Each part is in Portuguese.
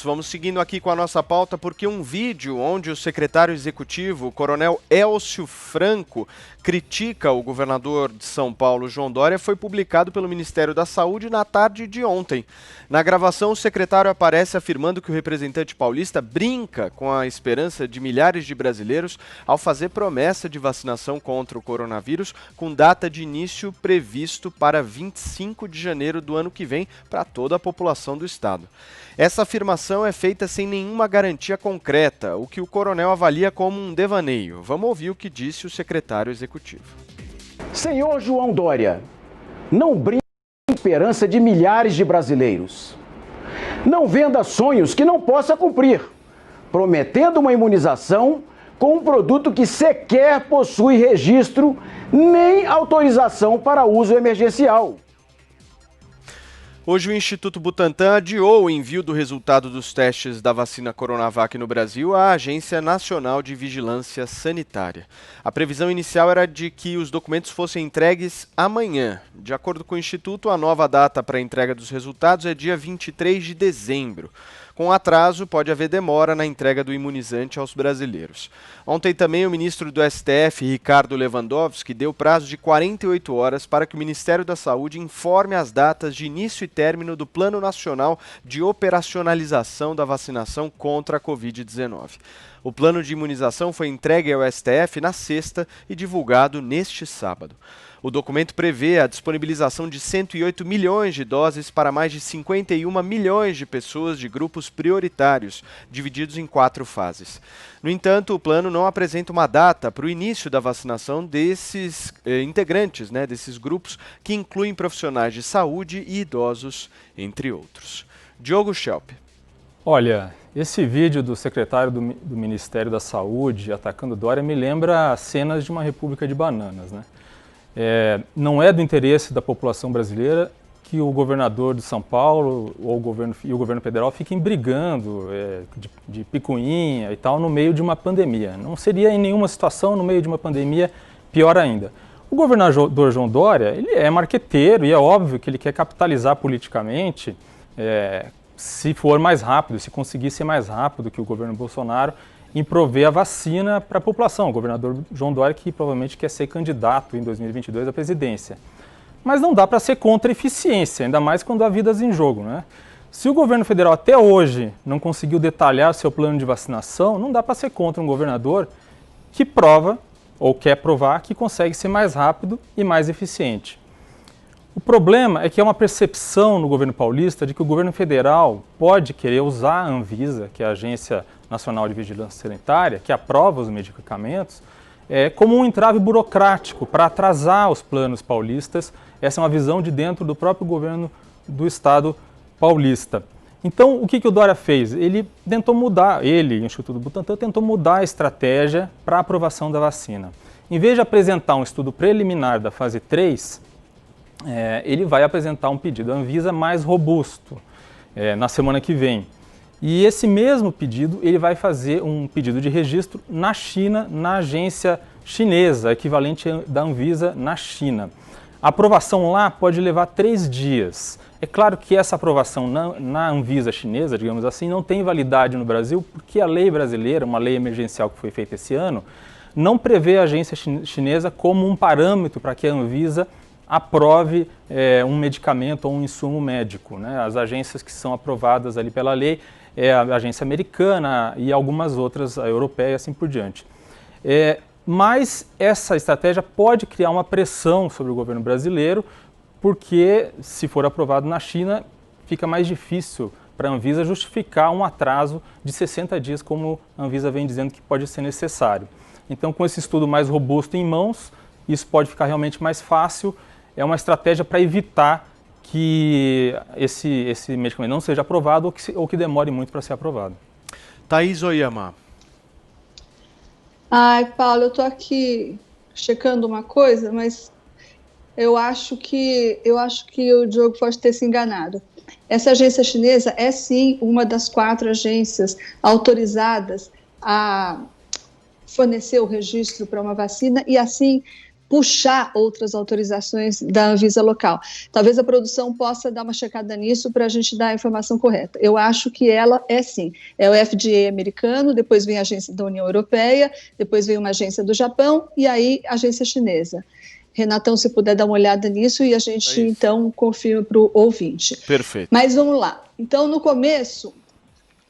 Vamos seguindo aqui com a nossa pauta, porque um vídeo onde o secretário executivo, o coronel Elcio Franco, critica o governador de São Paulo, João Dória, foi publicado pelo Ministério da Saúde na tarde de ontem. Na gravação, o secretário aparece afirmando que o representante paulista brinca com a esperança de milhares de brasileiros ao fazer promessa de vacinação contra o coronavírus, com data de início previsto para 25 de janeiro do ano que vem para toda a população do estado. Essa afirmação é feita sem nenhuma garantia concreta, o que o coronel avalia como um devaneio. Vamos ouvir o que disse o secretário executivo. Senhor João Dória, não brinque com a esperança de milhares de brasileiros. Não venda sonhos que não possa cumprir, prometendo uma imunização com um produto que sequer possui registro nem autorização para uso emergencial. Hoje o Instituto Butantan adiou o envio do resultado dos testes da vacina Coronavac no Brasil à Agência Nacional de Vigilância Sanitária. A previsão inicial era de que os documentos fossem entregues amanhã. De acordo com o Instituto, a nova data para a entrega dos resultados é dia 23 de dezembro. Com atraso, pode haver demora na entrega do imunizante aos brasileiros. Ontem também o ministro do STF, Ricardo Lewandowski, deu prazo de 48 horas para que o Ministério da Saúde informe as datas de início e término do Plano Nacional de Operacionalização da Vacinação contra a Covid-19. O plano de imunização foi entregue ao STF na sexta e divulgado neste sábado. O documento prevê a disponibilização de 108 milhões de doses para mais de 51 milhões de pessoas de grupos prioritários, divididos em 4 fases. No entanto, o plano não apresenta uma data para o início da vacinação desses integrantes, desses grupos, que incluem profissionais de saúde e idosos, entre outros. Diogo Schelp. Olha, esse vídeo do secretário do Ministério da Saúde atacando Dória me lembra cenas de uma república de bananas, né? Não é do interesse da população brasileira que o governador de São Paulo ou o governo federal fiquem brigando de picuinha e tal no meio de uma pandemia. Não seria em nenhuma situação no meio de uma pandemia, pior ainda. O governador João Dória, ele é marqueteiro e é óbvio que ele quer capitalizar politicamente se for mais rápido, se conseguir ser mais rápido que o governo Bolsonaro em prover a vacina para a população. O governador João Dória, que provavelmente quer ser candidato em 2022 à presidência. Mas não dá para ser contra a eficiência, ainda mais quando há vidas em jogo, né? Se o governo federal até hoje não conseguiu detalhar seu plano de vacinação, não dá para ser contra um governador que prova, ou quer provar, que consegue ser mais rápido e mais eficiente. O problema é que é uma percepção no governo paulista de que o governo federal pode querer usar a Anvisa, que é a Agência Nacional de Vigilância Sanitária, que aprova os medicamentos, como um entrave burocrático para atrasar os planos paulistas. Essa é uma visão de dentro do próprio governo do estado paulista. Então, o que o Dória fez? Ele tentou mudar, o Instituto Butantan, tentou mudar a estratégia para a aprovação da vacina. Em vez de apresentar um estudo preliminar da fase 3, ele vai apresentar um pedido à Anvisa mais robusto na semana que vem. E esse mesmo pedido, ele vai fazer um pedido de registro na China, na agência chinesa, equivalente da Anvisa na China. A aprovação lá pode levar 3 dias. É claro que essa aprovação na Anvisa chinesa, digamos assim, não tem validade no Brasil, porque a lei brasileira, uma lei emergencial que foi feita esse ano, não prevê a agência chinesa como um parâmetro para que a Anvisa aprove um medicamento ou um insumo médico, né? As agências que são aprovadas ali pela lei é a agência americana e algumas outras, a europeia e assim por diante. Mas essa estratégia pode criar uma pressão sobre o governo brasileiro, porque se for aprovado na China, fica mais difícil para a Anvisa justificar um atraso de 60 dias, como a Anvisa vem dizendo que pode ser necessário. Então, com esse estudo mais robusto em mãos, isso pode ficar realmente mais fácil. É uma estratégia para evitar que esse medicamento não seja aprovado ou que demore muito para ser aprovado. Thaís Oyama. Ai, Paulo, eu estou aqui checando uma coisa, mas eu acho que o Diogo pode ter se enganado. Essa agência chinesa é sim uma das 4 agências autorizadas a fornecer o registro para uma vacina e assim puxar outras autorizações da Anvisa local. Talvez a produção possa dar uma checada nisso para a gente dar a informação correta. Eu acho que ela é sim. É o FDA americano, depois vem a agência da União Europeia, depois vem uma agência do Japão e aí a agência chinesa. Renatão, se puder dar uma olhada nisso e a gente então confirma para o ouvinte. Perfeito. Mas vamos lá. Então, no começo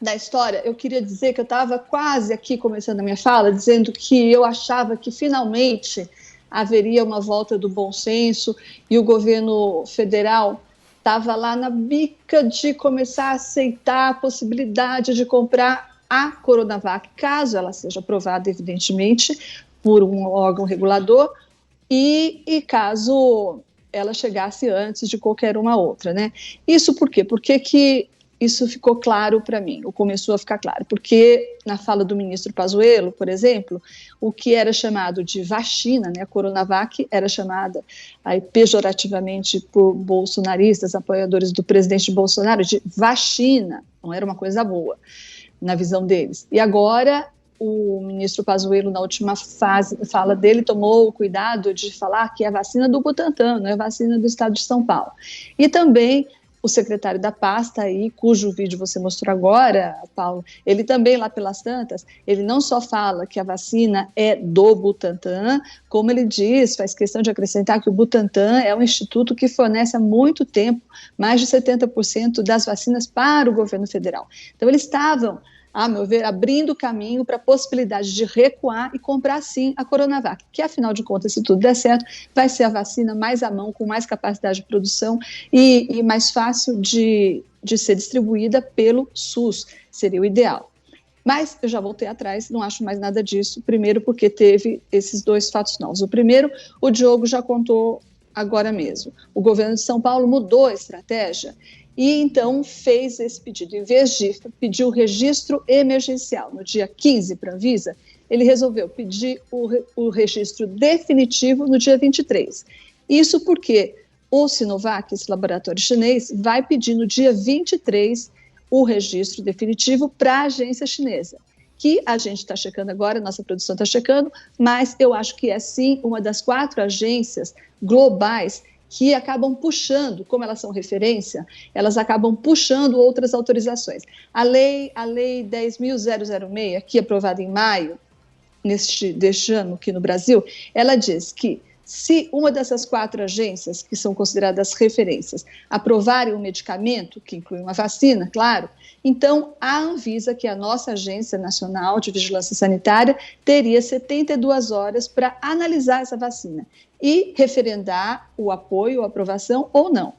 da história, eu queria dizer que eu estava quase aqui começando a minha fala, dizendo que eu achava que finalmente haveria uma volta do bom senso e o governo federal estava lá na bica de começar a aceitar a possibilidade de comprar a Coronavac, caso ela seja aprovada, evidentemente, por um órgão regulador, e caso ela chegasse antes de qualquer uma outra, né? Isso por quê? Por que isso ficou claro para mim, ou começou a ficar claro? Porque na fala do ministro Pazuello, por exemplo, o que era chamado de vacina, né, a Coronavac, era chamada aí, pejorativamente por bolsonaristas, apoiadores do presidente Bolsonaro, de vacina, não era uma coisa boa, na visão deles. E agora o ministro Pazuello, na última fala dele, tomou o cuidado de falar que é a vacina do Butantan, não é a vacina do estado de São Paulo. E também o secretário da pasta aí, cujo vídeo você mostrou agora, Paulo, ele também lá pelas tantas, ele não só fala que a vacina é do Butantan, como ele diz, faz questão de acrescentar que o Butantan é um instituto que fornece há muito tempo mais de 70% das vacinas para o governo federal. Então eles estavam, a meu ver, abrindo caminho para a possibilidade de recuar e comprar, sim, a Coronavac, que, afinal de contas, se tudo der certo, vai ser a vacina mais à mão, com mais capacidade de produção e mais fácil de ser distribuída pelo SUS, seria o ideal. Mas eu já voltei atrás, não acho mais nada disso, primeiro porque teve esses dois fatos novos. O primeiro, o Diogo já contou agora mesmo. O governo de São Paulo mudou a estratégia e então fez esse pedido. Em vez de pedir o registro emergencial no dia 15 para a Anvisa, ele resolveu pedir o registro definitivo no dia 23. Isso porque o Sinovac, esse laboratório chinês, vai pedir no dia 23 o registro definitivo para a agência chinesa, que a gente está checando agora, nossa produção está checando, mas eu acho que é sim uma das 4 agências globais que acabam puxando, como elas são referência, elas acabam puxando outras autorizações. A lei 10.006, aqui aprovada em maio deste ano aqui no Brasil, ela diz que se uma dessas 4 agências, que são consideradas referências, aprovarem um medicamento, que inclui uma vacina, claro, então a Anvisa, que é a nossa Agência Nacional de Vigilância Sanitária, teria 72 horas para analisar essa vacina e referendar o apoio, a aprovação ou não.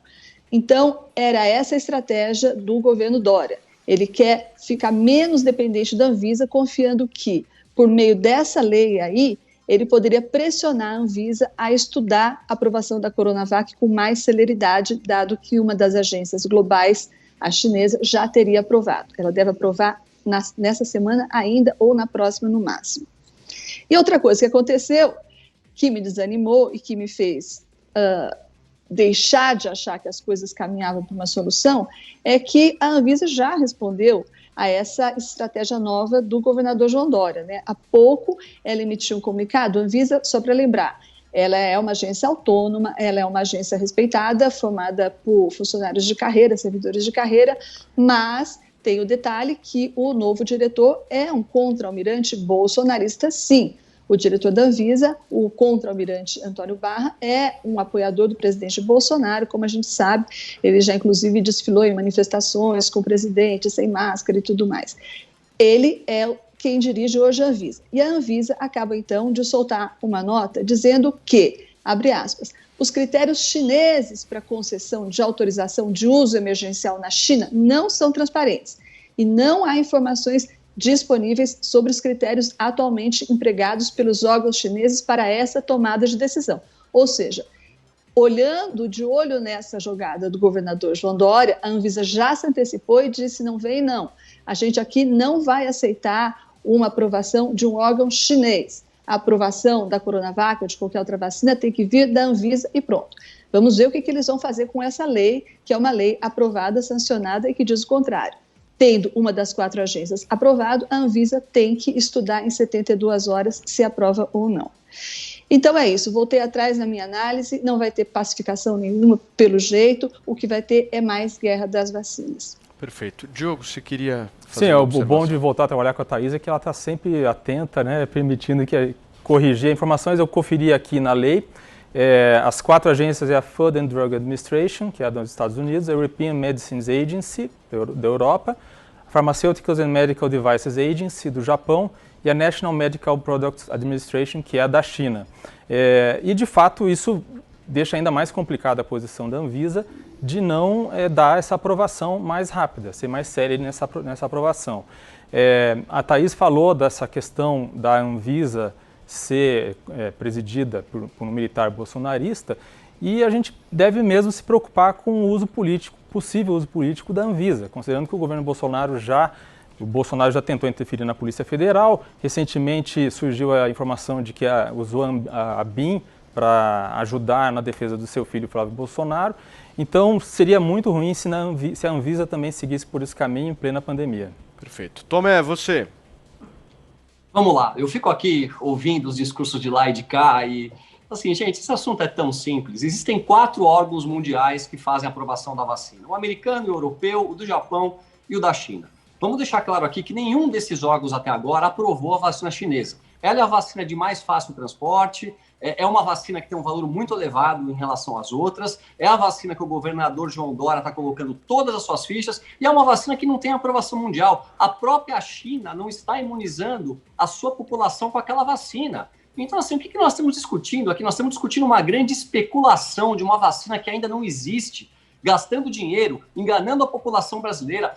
Então, era essa a estratégia do governo Dória. Ele quer ficar menos dependente da Anvisa, confiando que, por meio dessa lei aí, ele poderia pressionar a Anvisa a estudar a aprovação da Coronavac com mais celeridade, dado que uma das agências globais, a chinesa, já teria aprovado. Ela deve aprovar nessa semana ainda ou na próxima no máximo. E outra coisa que aconteceu, que me desanimou e que me fez deixar de achar que as coisas caminhavam para uma solução, é que a Anvisa já respondeu a essa estratégia nova do governador João Dória, né? Há pouco ela emitiu um comunicado, a Anvisa, só para lembrar, ela é uma agência autônoma, ela é uma agência respeitada, formada por funcionários de carreira, servidores de carreira, mas tem o detalhe que o novo diretor é um contra-almirante bolsonarista, sim. O diretor da Anvisa, o contra-almirante Antônio Barra, é um apoiador do presidente Bolsonaro, como a gente sabe, ele já inclusive desfilou em manifestações com o presidente, sem máscara e tudo mais. Ele é quem dirige hoje a Anvisa. E a Anvisa acaba então de soltar uma nota dizendo que, abre aspas, os critérios chineses para concessão de autorização de uso emergencial na China não são transparentes e não há informações disponíveis sobre os critérios atualmente empregados pelos órgãos chineses para essa tomada de decisão. Ou seja, olhando de olho nessa jogada do governador João Dória, a Anvisa já se antecipou e disse, não vem não, a gente aqui não vai aceitar uma aprovação de um órgão chinês. A aprovação da Coronavac ou de qualquer outra vacina tem que vir da Anvisa e pronto. Vamos ver o que eles vão fazer com essa lei, que é uma lei aprovada, sancionada e que diz o contrário. Tendo uma das 4 agências aprovado, a Anvisa tem que estudar em 72 horas se aprova ou não. Então é isso, voltei atrás na minha análise, não vai ter pacificação nenhuma pelo jeito, o que vai ter é mais guerra das vacinas. Perfeito. Diogo, você queria fazer Sim, uma o observação? bom de voltar a trabalhar com a Thaís é que ela está sempre atenta, né, permitindo que corrigir informações. Eu conferi aqui na lei, as 4 agências é a Food and Drug Administration, que é a dos Estados Unidos, a European Medicines Agency, da Europa, a Pharmaceuticals and Medical Devices Agency, do Japão, e a National Medical Products Administration, que é a da China. E, de fato, isso deixa ainda mais complicada a posição da Anvisa de não dar essa aprovação mais rápida, ser mais séria nessa aprovação. A Thaís falou dessa questão da Anvisa ser presidida por um militar bolsonarista, e a gente deve mesmo se preocupar com o uso político, possível uso político da Anvisa, considerando que o governo Bolsonaro já tentou interferir na Polícia Federal. Recentemente surgiu a informação de que usou a BIM para ajudar na defesa do seu filho Flávio Bolsonaro. Então seria muito ruim se a Anvisa também seguisse por esse caminho em plena pandemia. Perfeito. Tomé, você. Vamos lá, eu fico aqui ouvindo os discursos de lá e de cá e, assim, gente, esse assunto é tão simples. Existem 4 órgãos mundiais que fazem a aprovação da vacina. O americano, o europeu, o do Japão e o da China. Vamos deixar claro aqui que nenhum desses órgãos até agora aprovou a vacina chinesa. Ela é a vacina de mais fácil transporte, é uma vacina que tem um valor muito elevado em relação às outras, é a vacina que o governador João Dória está colocando todas as suas fichas, e é uma vacina que não tem aprovação mundial. A própria China não está imunizando a sua população com aquela vacina. Então, assim, o que nós estamos discutindo aqui? Nós estamos discutindo uma grande especulação de uma vacina que ainda não existe, gastando dinheiro, enganando a população brasileira,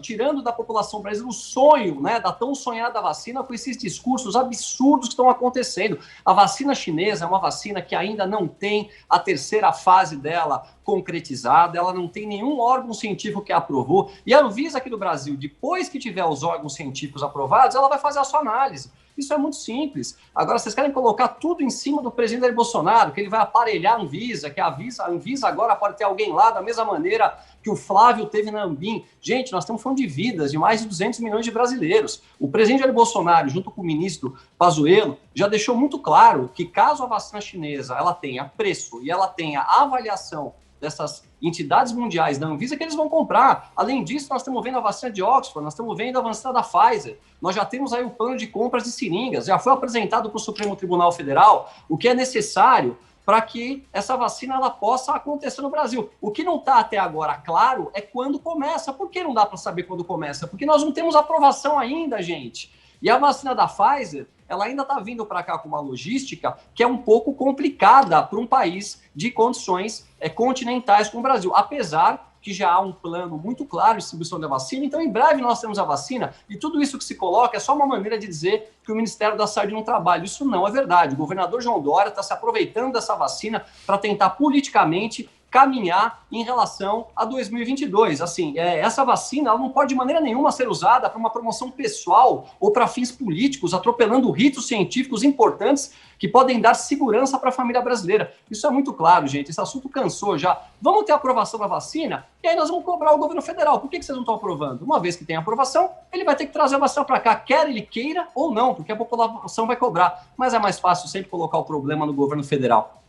tirando da população brasileira o sonho, né, da tão sonhada vacina com esses discursos absurdos que estão acontecendo. A vacina chinesa é uma vacina que ainda não tem a 3ª fase dela concretizada, ela não tem nenhum órgão científico que a aprovou, e a Anvisa aqui do Brasil, depois que tiver os órgãos científicos aprovados, ela vai fazer a sua análise. Isso é muito simples. Agora, vocês querem colocar tudo em cima do presidente Jair Bolsonaro, que ele vai aparelhar a Anvisa, que a Anvisa agora pode ter alguém lá da mesma maneira que o Flávio teve na Anbim. Gente, nós estamos falando de vidas de mais de 200 milhões de brasileiros. O presidente Jair Bolsonaro, junto com o ministro Pazuello, já deixou muito claro que caso a vacina chinesa ela tenha preço e ela tenha avaliação dessas entidades mundiais da Anvisa, que eles vão comprar. Além disso, nós estamos vendo a vacina de Oxford, nós estamos vendo a vacina da Pfizer, nós já temos aí o plano de compras de seringas, já foi apresentado para o Supremo Tribunal Federal o que é necessário para que essa vacina ela possa acontecer no Brasil. O que não está até agora claro é quando começa. Por que não dá para saber quando começa? Porque nós não temos aprovação ainda, gente. E a vacina da Pfizer, ela ainda está vindo para cá com uma logística que é um pouco complicada para um país de condições continentais como o Brasil, apesar que já há um plano muito claro de distribuição da vacina. Então, em breve, nós temos a vacina, e tudo isso que se coloca é só uma maneira de dizer que o Ministério da Saúde não trabalha. Isso não é verdade. O governador João Dória está se aproveitando dessa vacina para tentar politicamente caminhar em relação a 2022. Assim, essa vacina ela não pode de maneira nenhuma ser usada para uma promoção pessoal ou para fins políticos, atropelando ritos científicos importantes que podem dar segurança para a família brasileira. Isso é muito claro, gente. Esse assunto cansou já. Vamos ter aprovação da vacina e aí nós vamos cobrar o governo federal. Por que vocês não estão aprovando? Uma vez que tem aprovação, ele vai ter que trazer a vacina para cá, quer ele queira ou não, porque a população vai cobrar. Mas é mais fácil sempre colocar o problema no governo federal.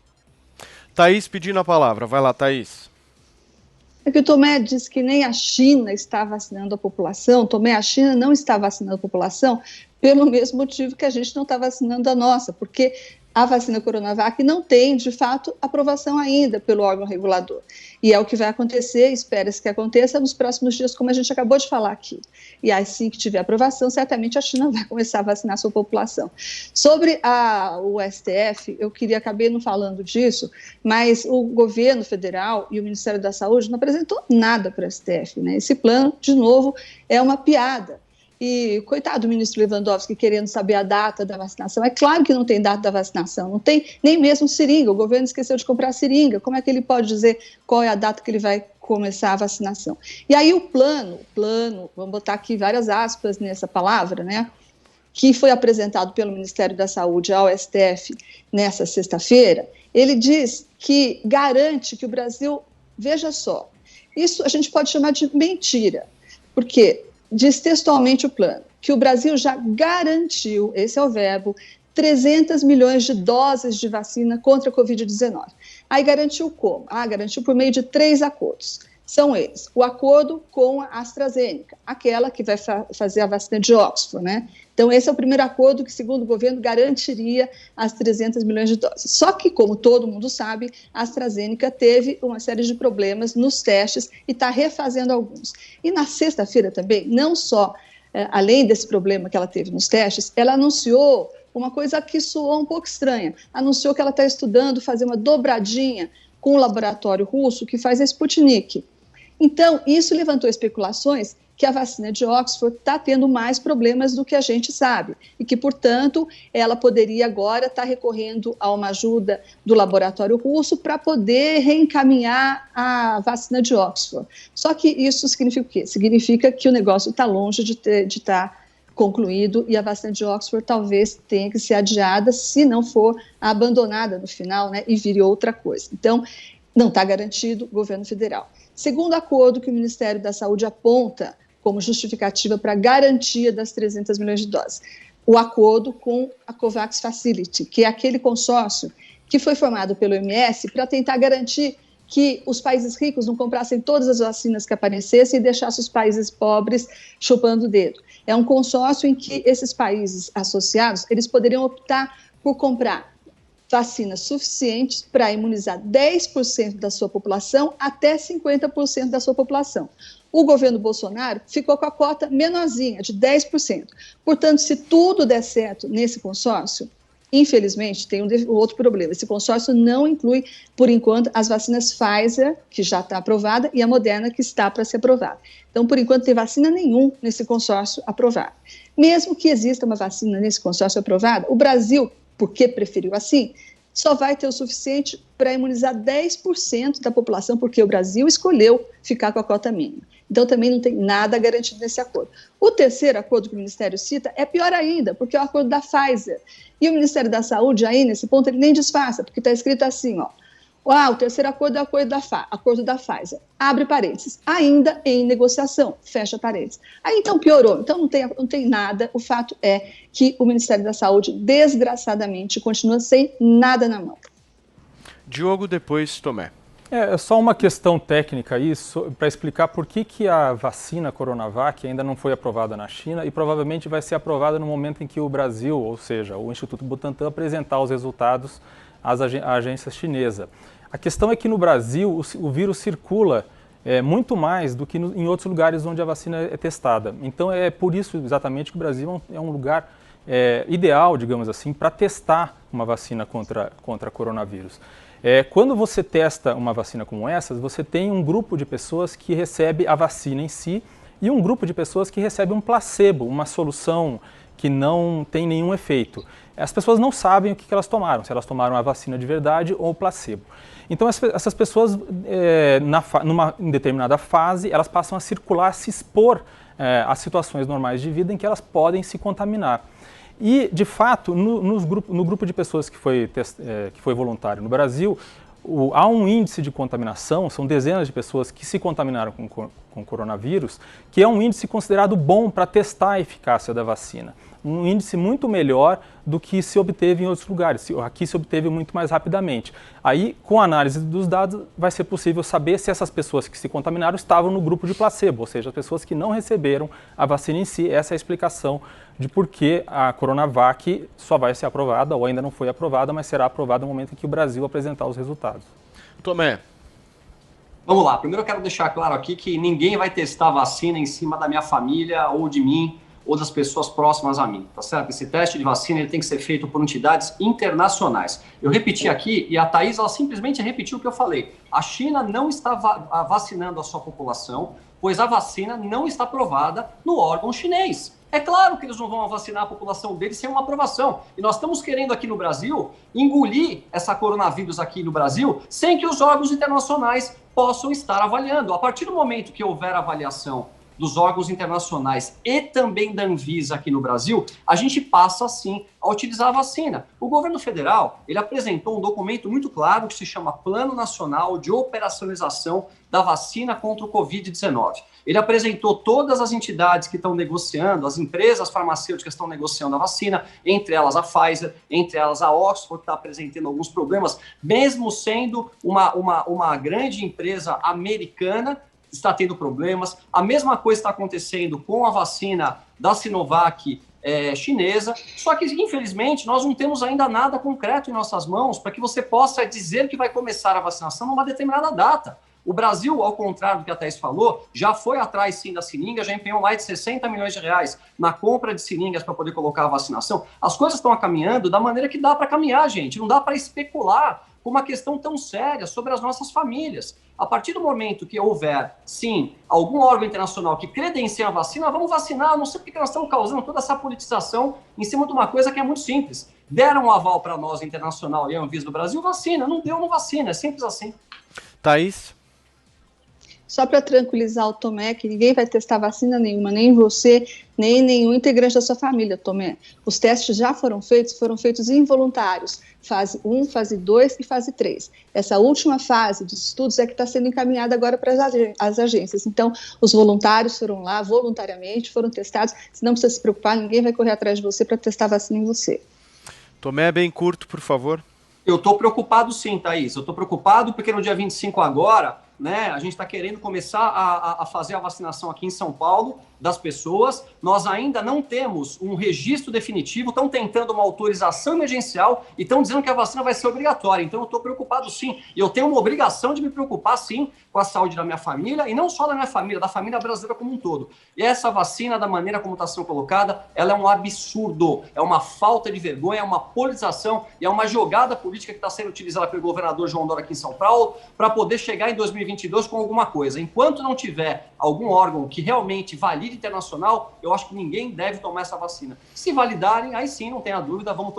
Thaís pedindo a palavra. Vai lá, Thaís. É que o Tomé disse que nem a China está vacinando a população. Tomé, a China não está vacinando a população pelo mesmo motivo que a gente não está vacinando a nossa, porque a vacina Coronavac não tem, de fato, aprovação ainda pelo órgão regulador. E é o que vai acontecer, espera-se que aconteça nos próximos dias, como a gente acabou de falar aqui. E assim que tiver aprovação, certamente a China vai começar a vacinar a sua população. Sobre o STF, eu acabei não falando disso, mas o governo federal e o Ministério da Saúde não apresentou nada para o STF, né? Esse plano, de novo, é uma piada. E, coitado do ministro Lewandowski querendo saber a data da vacinação. É claro que não tem data da vacinação, não tem nem mesmo seringa. O governo esqueceu de comprar seringa. Como é que ele pode dizer qual é a data que ele vai começar a vacinação? E aí o plano, vamos botar aqui várias aspas nessa palavra, né, que foi apresentado pelo Ministério da Saúde ao STF nessa sexta-feira, ele diz que garante que o Brasil, veja só, isso a gente pode chamar de mentira, porque diz textualmente o plano, que o Brasil já garantiu, esse é o verbo, 300 milhões de doses de vacina contra a Covid-19. Aí garantiu como? Garantiu por meio de 3 acordos. São eles: o acordo com a AstraZeneca, aquela que vai fazer a vacina de Oxford, né? Então, esse é o primeiro acordo que, segundo o governo, garantiria as 300 milhões de doses. Só que, como todo mundo sabe, a AstraZeneca teve uma série de problemas nos testes e está refazendo alguns. E na sexta-feira também, não só, além desse problema que ela teve nos testes, ela anunciou uma coisa que soou um pouco estranha. Anunciou que ela está estudando fazer uma dobradinha com o laboratório russo que faz a Sputnik. Então, isso levantou especulações que a vacina de Oxford está tendo mais problemas do que a gente sabe e que, portanto, ela poderia agora estar recorrendo a uma ajuda do laboratório russo para poder reencaminhar a vacina de Oxford. Só que isso significa o quê? Significa que o negócio está longe de estar concluído e a vacina de Oxford talvez tenha que ser adiada se não for abandonada no final, né, e vire outra coisa. Então, não está garantido o governo federal. Segundo acordo que o Ministério da Saúde aponta como justificativa para a garantia das 300 milhões de doses, o acordo com a COVAX Facility, que é aquele consórcio que foi formado pelo OMS para tentar garantir que os países ricos não comprassem todas as vacinas que aparecessem e deixassem os países pobres chupando o dedo. É um consórcio em que esses países associados, eles poderiam optar por comprar vacinas suficientes para imunizar 10% da sua população até 50% da sua população. O governo Bolsonaro ficou com a cota menorzinha, de 10%. Portanto, se tudo der certo nesse consórcio, infelizmente, tem um outro problema. Esse consórcio não inclui, por enquanto, as vacinas Pfizer, que já está aprovada, e a Moderna, que está para ser aprovada. Então, por enquanto, não tem vacina nenhum nesse consórcio aprovado. Mesmo que exista uma vacina nesse consórcio aprovada, o Brasil, porque preferiu assim, só vai ter o suficiente para imunizar 10% da população, porque o Brasil escolheu ficar com a cota mínima. Então, também não tem nada garantido nesse acordo. O terceiro acordo que o Ministério cita é pior ainda, porque é o acordo da Pfizer. E o Ministério da Saúde, aí, nesse ponto, ele nem disfarça, porque está escrito assim, ó. O terceiro acordo é o acordo da Pfizer. Abre parênteses. Ainda em negociação. Fecha parênteses. Aí, então, piorou. Então, não tem nada. O fato é que o Ministério da Saúde, desgraçadamente, continua sem nada na mão. Diogo, depois Tomé. É só uma questão técnica aí para explicar por que a vacina Coronavac ainda não foi aprovada na China e provavelmente vai ser aprovada no momento em que o Brasil, ou seja, o Instituto Butantan, apresentar os resultados à agência chinesa. A questão é que no Brasil o vírus circula muito mais do que em outros lugares onde a vacina é testada. Então é por isso exatamente que o Brasil é um lugar ideal, digamos assim, para testar uma vacina contra coronavírus. Quando você testa uma vacina como essa, você tem um grupo de pessoas que recebe a vacina em si e um grupo de pessoas que recebe um placebo, uma solução que não tem nenhum efeito. As pessoas não sabem o que elas tomaram, se elas tomaram a vacina de verdade ou o placebo. Então essas pessoas, em determinada fase, elas passam a circular, a se expor a situações normais de vida em que elas podem se contaminar. E, de fato, no grupo de pessoas que foi voluntário no Brasil, há um índice de contaminação, são dezenas de pessoas que se contaminaram com coronavírus, que é um índice considerado bom para testar a eficácia da vacina. Um índice muito melhor do que se obteve em outros lugares. Aqui se obteve muito mais rapidamente. Aí, com a análise dos dados, vai ser possível saber se essas pessoas que se contaminaram estavam no grupo de placebo, ou seja, as pessoas que não receberam a vacina em si. Essa é a explicação de por que a Coronavac só vai ser aprovada, ou ainda não foi aprovada, mas será aprovada no momento em que o Brasil apresentar os resultados. Tomé. Vamos lá. Primeiro eu quero deixar claro aqui que ninguém vai testar vacina em cima da minha família ou de mim, ou das pessoas próximas a mim, tá certo? Esse teste de vacina ele tem que ser feito por entidades internacionais. Eu repeti aqui e a Thaís ela simplesmente repetiu o que eu falei. A China não está vacinando a sua população, pois a vacina não está aprovada no órgão chinês. É claro que eles não vão vacinar a população deles sem uma aprovação. E nós estamos querendo aqui no Brasil engolir essa coronavírus aqui no Brasil sem que os órgãos internacionais possam estar avaliando. A partir do momento que houver avaliação dos órgãos internacionais e também da Anvisa aqui no Brasil, a gente passa, sim, a utilizar a vacina. O governo federal, ele apresentou um documento muito claro que se chama Plano Nacional de Operacionalização da Vacina contra o Covid-19. Ele apresentou todas as entidades que estão negociando, as empresas farmacêuticas estão negociando a vacina, entre elas a Pfizer, entre elas a Oxford, que está apresentando alguns problemas, mesmo sendo uma grande empresa americana, está tendo problemas. A mesma coisa está acontecendo com a vacina da Sinovac chinesa, só que, infelizmente, nós não temos ainda nada concreto em nossas mãos para que você possa dizer que vai começar a vacinação numa determinada data. O Brasil, ao contrário do que a Thaís falou, já foi atrás, sim, da seringa, já empenhou mais de 60 milhões de reais na compra de seringas para poder colocar a vacinação. As coisas estão caminhando da maneira que dá para caminhar, gente. Não dá para especular com uma questão tão séria sobre as nossas famílias. A partir do momento que houver, sim, algum órgão internacional que credencie a vacina, vamos vacinar. Não sei porque nós estamos causando toda essa politização em cima de uma coisa que é muito simples. Deram um aval para nós, internacional e a Anvisa do Brasil, vacina. Não deu, não vacina. É simples assim. Thaís? Só para tranquilizar o Tomé, que ninguém vai testar vacina nenhuma, nem você, nem nenhum integrante da sua família, Tomé. Os testes já foram feitos involuntários, fase 1, fase 2 e fase 3. Essa última fase de estudos é que está sendo encaminhada agora para as agências. Então, os voluntários foram lá, voluntariamente, foram testados. Você não precisa se preocupar, ninguém vai correr atrás de você para testar vacina em você. Tomé, bem curto, por favor. Eu estou preocupado sim, Thaís. Eu estou preocupado porque no dia 25 agora, né, a gente está querendo começar a fazer a vacinação aqui em São Paulo das pessoas. Nós ainda não temos um registro definitivo, estão tentando uma autorização emergencial e estão dizendo que a vacina vai ser obrigatória. Então eu estou preocupado sim. E eu tenho uma obrigação de me preocupar sim com a saúde da minha família, e não só da minha família, da família brasileira como um todo. E essa vacina, da maneira como está sendo colocada, ela é um absurdo, é uma falta de vergonha, é uma politização e é uma jogada política que está sendo utilizada pelo governador João Dória aqui em São Paulo para poder chegar em 2022 com alguma coisa. Enquanto não tiver algum órgão que realmente valide internacional, eu acho que ninguém deve tomar essa vacina. Se validarem, aí sim, não tenha dúvida, vamos